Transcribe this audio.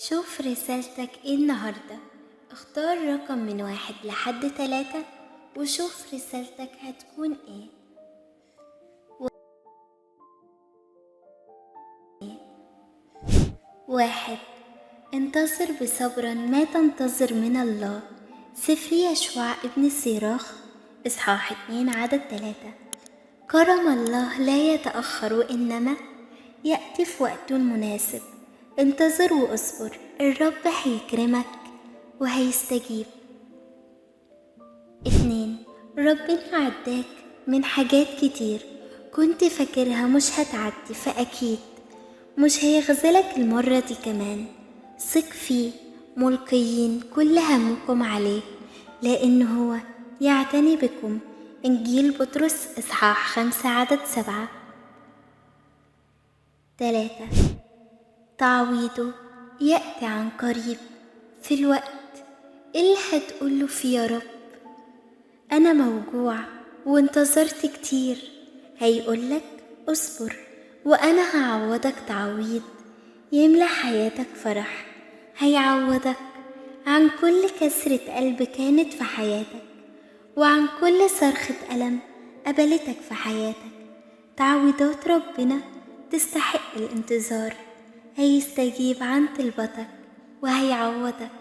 شوف رسالتك ايه النهاردة. اختار رقم من 1 لحد 3 وشوف رسالتك هتكون ايه. 1. انتظر بصبر ما تنتظر من الله. سفر يشوع ابن سيراخ إصحاح 2 عدد 3. كرم الله لا يتأخر إنما يأتي في وقته المناسب. انتظر واصبر، الرب هيكرمك وهيستجيب. 2. ربنا عداك من حاجات كتير كنت فاكرها مش هتعدي، فأكيد مش هيخذلك المرة دي كمان. ثق فيه، ملقيين كل همكم عليه لأن هو يعتني بكم. إنجيل بطرس إصحاح 5 عدد 7. 3. تعويضه يأتي عن قريب. في الوقت اللي هتقوله فيه يا رب أنا موجوع وانتظرت كتير، هيقولك اصبر وأنا هعوضك تعويض يملى حياتك فرح. هيعوضك عن كل كسرة قلب كانت في حياتك وعن كل صرخة ألم قبلتك في حياتك. تعويضات ربنا تستحق الانتظار. هيستجيب عن طلبتك وهيعوضك